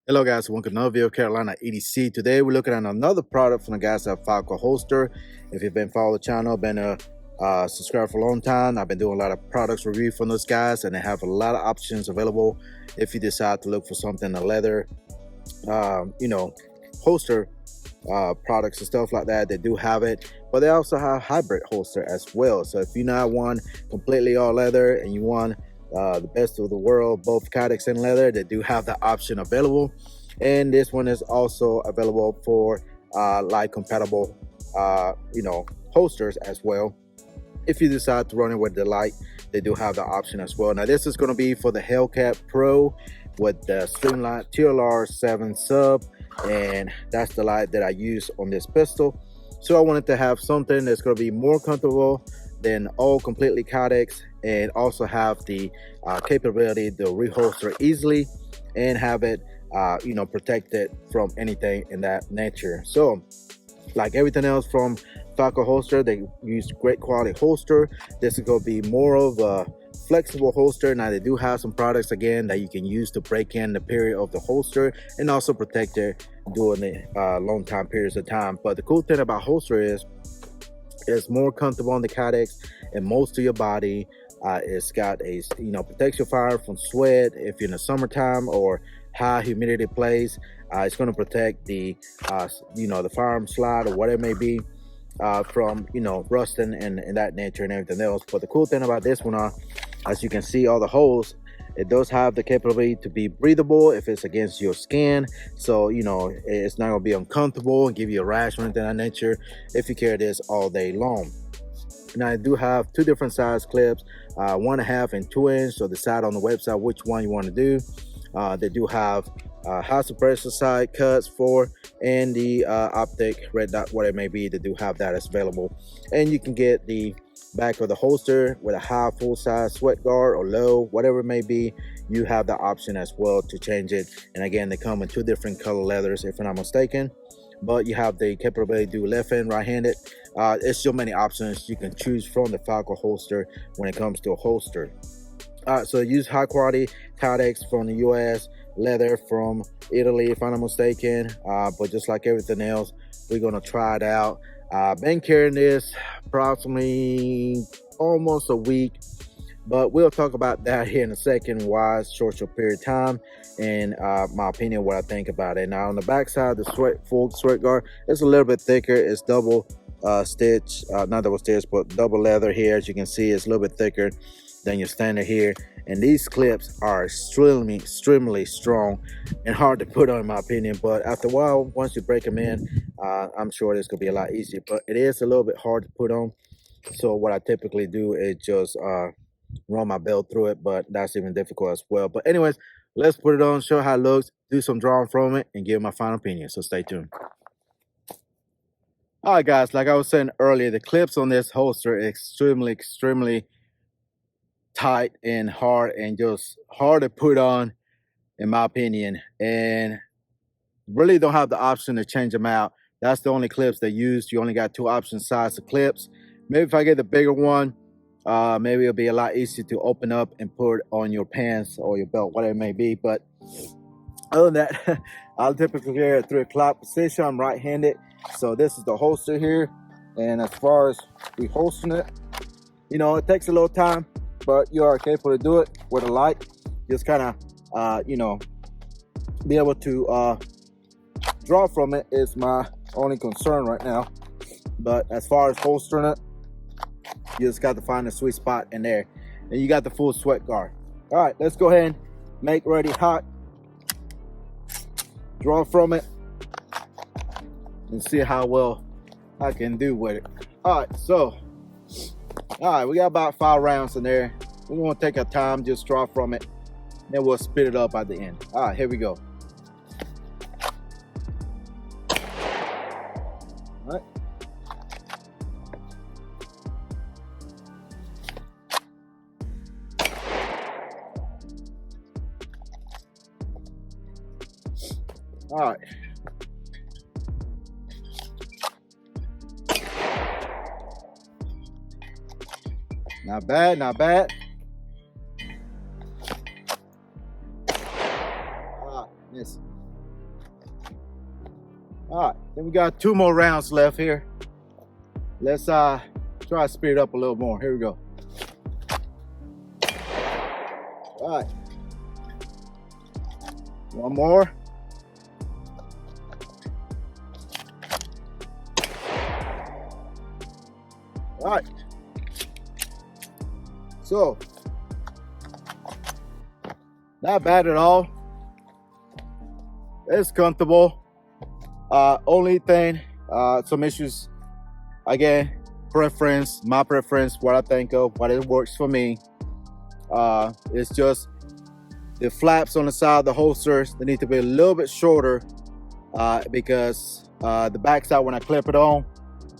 Hello guys, welcome to another video, Carolina EDC. Today we're looking at another product from the guys at FALCO holster. If you've been following the channel, been a subscriber for a long time, I've been doing a lot of products review from those guys, and they have a lot of options available if you decide to look for something, a leather, holster products and stuff like that. They do have it, but they also have hybrid holster as well. So if you not want completely all leather and you want the best of the world, both Kydex and leather, they do have the option available. And this one is also available for light compatible holsters as well. If you decide to run it with the light, they do have the option as well. Now this is going to be for the Hellcat Pro with the Streamline TLR 7 sub, and that's the light that I use on this pistol. So I wanted to have something that's going to be more comfortable than all completely Kydex, and also have the capability to reholster easily and have it protected from anything in that nature. So like everything else from FALCO holster, they use great quality holster. This is going to be more of a flexible holster. Now they do have some products again that you can use to break in the period of the holster and also protect it during the long time periods of time. But the cool thing about holster is it's more comfortable on the Kydex and most of your body. It's got a protects your fire from sweat if you're in the summertime or high humidity place. It's going to protect the the firearm slide or whatever it may be from rusting and that nature and everything else. But the cool thing about this one as you can see, all the holes, it does have the capability to be breathable if it's against your skin. So it's not going to be uncomfortable and give you a rash or anything of that nature if you carry this all day long. Now I do have two different size clips, 1.5 and 2 inch. So decide on the website which one you want to do. They do have high suppressor side cuts for, and the optic red dot, what it may be. They do have that as available, and you can get the back of the holster with a high full size sweat guard or low, whatever it may be. You have the option as well to change it. And again, they come in two different color leathers if I'm not mistaken, but you have the capability to do left hand, right-handed. There's so many options you can choose from the FALCO holster when it comes to a holster. So use high quality Kydex from the US, leather from Italy if I'm not mistaken. But just like everything else, we're gonna try it out. Been carrying this approximately almost a week, but we'll talk about that here in a second, why it's short period of time, and my opinion, what I think about it. Now on the back side, the full sweat guard is a little bit thicker. It's double stitch, not double stitch, but double leather here. As you can see, it's a little bit thicker than your standard here, and these clips are extremely strong and hard to put on in my opinion. But after a while, once you break them in, I'm sure this could be a lot easier, but it is a little bit hard to put on. So what I typically do is just run my belt through it, but that's even difficult as well. But anyways, let's put it on, show how it looks, do some drawing from it, and give my final opinion. So stay tuned. All right guys, like I was saying earlier, the clips on this holster are extremely tight and hard, and just hard to put on in my opinion, and really don't have the option to change them out. That's the only clips they use. You only got two option size of clips. Maybe if I get the bigger one, maybe it'll be a lot easier to open up and put on your pants or your belt, whatever it may be. But other than that, I'll typically carry a 3 o'clock position. I'm right-handed, so this is the holster here. And as far as reholstering it, it takes a little time, but you are capable to do it with a light. Just kind of be able to draw from it is my only concern right now. But as far as holstering it, you just got to find a sweet spot in there, and you got the full sweat guard. All right, let's go ahead and make ready hot, draw from it, and see how well I can do with it. All right, we got about 5 rounds in there. We want to take our time, just draw from it, then we'll spit it up at the end. All right, here we go. All right. All right. Not bad, not bad. Miss. All right, then we got 2 more rounds left here. Let's try to speed it up a little more. Here we go. All right, 1 more. All right, so not bad at all. It's comfortable. Only thing, some issues, again, preference, my preference, what I think of, what it works for me. It's just the flaps on the side of the holsters, they need to be a little bit shorter, because the backside, when I clip it on,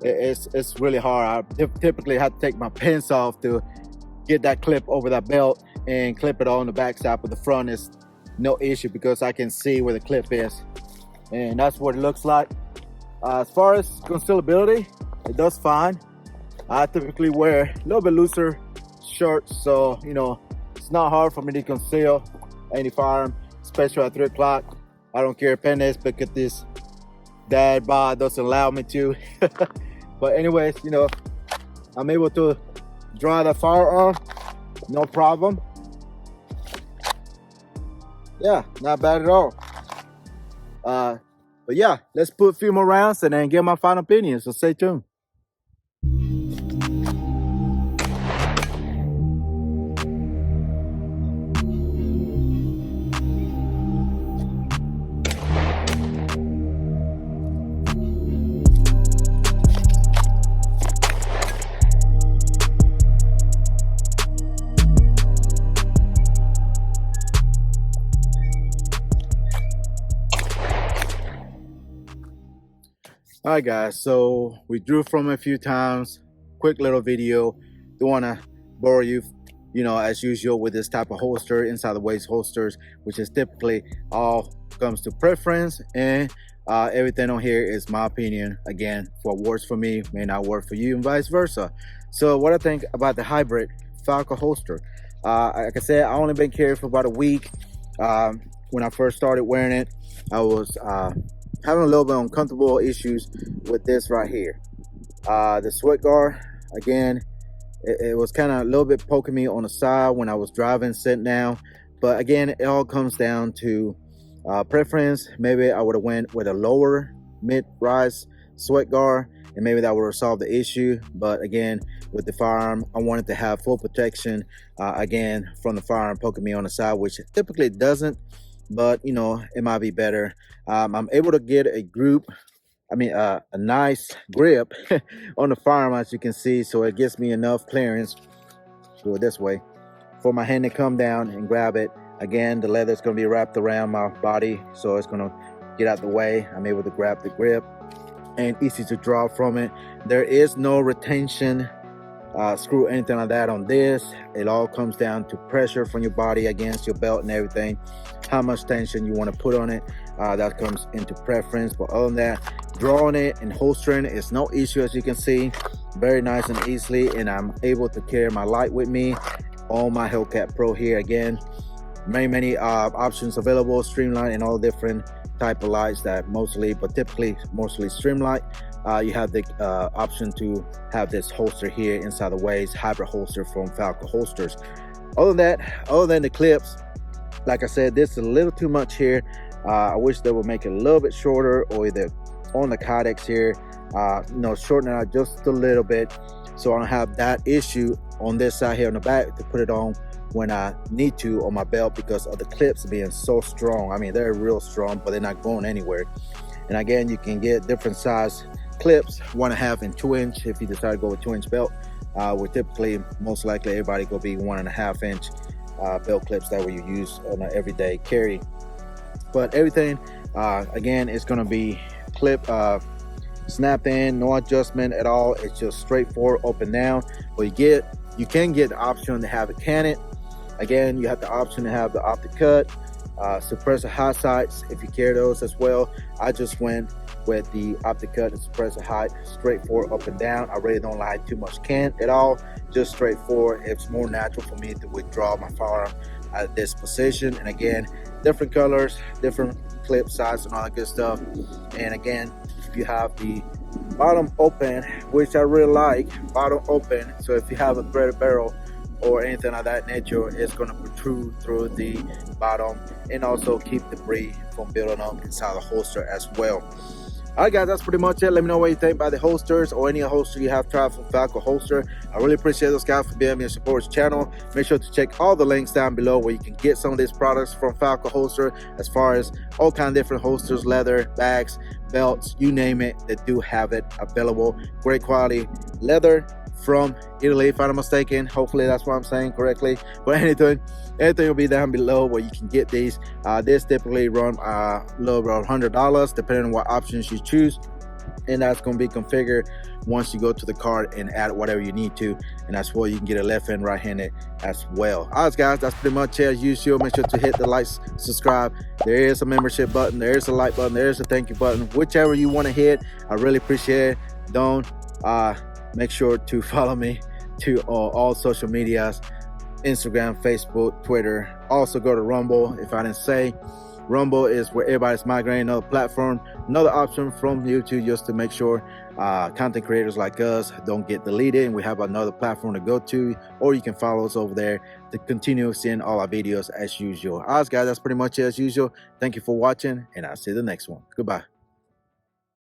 it's really hard. I typically have to take my pins off to get that clip over that belt and clip it on the backside, but the front is no issue because I can see where the clip is, and that's what it looks like. As far as concealability, it does fine. I typically wear a little bit looser shirts, so you know it's not hard for me to conceal any firearm, especially at 3 o'clock. I don't care if pen is because this dad bod doesn't allow me to. But anyways, you know, I'm able to draw the firearm, no problem. Yeah, not bad at all. But yeah, let's put a few more rounds and then get my final opinion, so stay tuned. All right guys, so we drew from a few times, quick little video. Don't want to bore you, you know, as usual with this type of holster, inside the waist holsters, which is typically all comes to preference, and everything on here is my opinion. Again, what works for me may not work for you and vice versa. So what I think about the hybrid FALCO holster, like I said, I only been carrying for about a week. When I first started wearing it, I was having a little bit uncomfortable issues with this right here. The sweat guard, again, it was kind of a little bit poking me on the side when I was driving, sitting down. But again, it all comes down to preference. Maybe I would have went with a lower mid-rise sweat guard, and maybe that would resolve the issue. But again, with the firearm, I wanted to have full protection, again, from the firearm poking me on the side, which typically doesn't. But you know, it might be better. I'm able to get a nice grip on the firearm, as you can see, so it gives me enough clearance, do it this way, for my hand to come down and grab it. Again, the leather is going to be wrapped around my body, so it's going to get out the way. I'm able to grab the grip and easy to draw from it. There is no retention screw, anything like that on this. It all comes down to pressure from your body against your belt and everything, how much tension you want to put on it. That comes into preference. But other than that, drawing it and holstering it is no issue, as you can see, very nice and easily. And I'm able to carry my light with me on my Hellcat Pro here. Again, many options available, streamline and all different type of lights that mostly streamline. You have the option to have this holster here inside the waist, hybrid holster from FALCO holsters. Other than the clips, like I said, this is a little too much here. I wish they would make it a little bit shorter, or either on the Kydex here, you know, shorten it out just a little bit, so I don't have that issue on this side here on the back to put it on when I need to on my belt, because of the clips being so strong. I mean, they're real strong, but they're not going anywhere. And again, you can get different size clips, 1.5 and 2 inch. If you decide to go with 2-inch belt, with typically most likely everybody gonna be 1.5 inch belt clips that you use on an everyday carry. But everything again is gonna be clip snapped in, no adjustment at all. It's just straightforward up and down. But you can get the option to have it canted. Again, you have the option to have the optic cut, suppressor high sights if you carry those as well. I just went with the optic cut and suppressor height, straightforward up and down. I really don't like too much cant at all, just straightforward. It's more natural for me to withdraw my firearm at this position. And again, different colors, different clip size and all that good stuff. And again, if you have the bottom open, which I really like, bottom open, so if you have a threaded barrel or anything of that nature, it's going to protrude through the bottom and also keep debris from building up inside the holster as well. All right, guys, that's pretty much it. Let me know what you think about the holsters or any holster you have tried from FALCO holster. I really appreciate those guys for being me and support this channel. Make sure to check all the links down below where you can get some of these products from FALCO holster, as far as all kind of different holsters, leather, bags, belts, you name it, they do have it available. Great quality leather from Italy, if I'm not mistaken. Hopefully that's what I'm saying correctly. But anything will be down below where you can get these. This typically run a little around $100 depending on what options you choose, and that's going to be configured once you go to the card and add whatever you need to, and that's where you can get a left and right-handed as well. All right, guys, that's pretty much it as usual. Make sure to hit the like, subscribe. There is a membership button, there is a like button, there is a thank you button, whichever you want to hit. I really appreciate it. Don't make sure to follow me to all social medias, Instagram, Facebook, Twitter. Also go to Rumble. If I didn't say, Rumble is where everybody's migrating, another platform, another option from YouTube, just to make sure content creators like us don't get deleted, and we have another platform to go to, or you can follow us over there to continue seeing all our videos as usual. All right, guys, that's pretty much it as usual. Thank you for watching, and I'll see you the next one. Goodbye.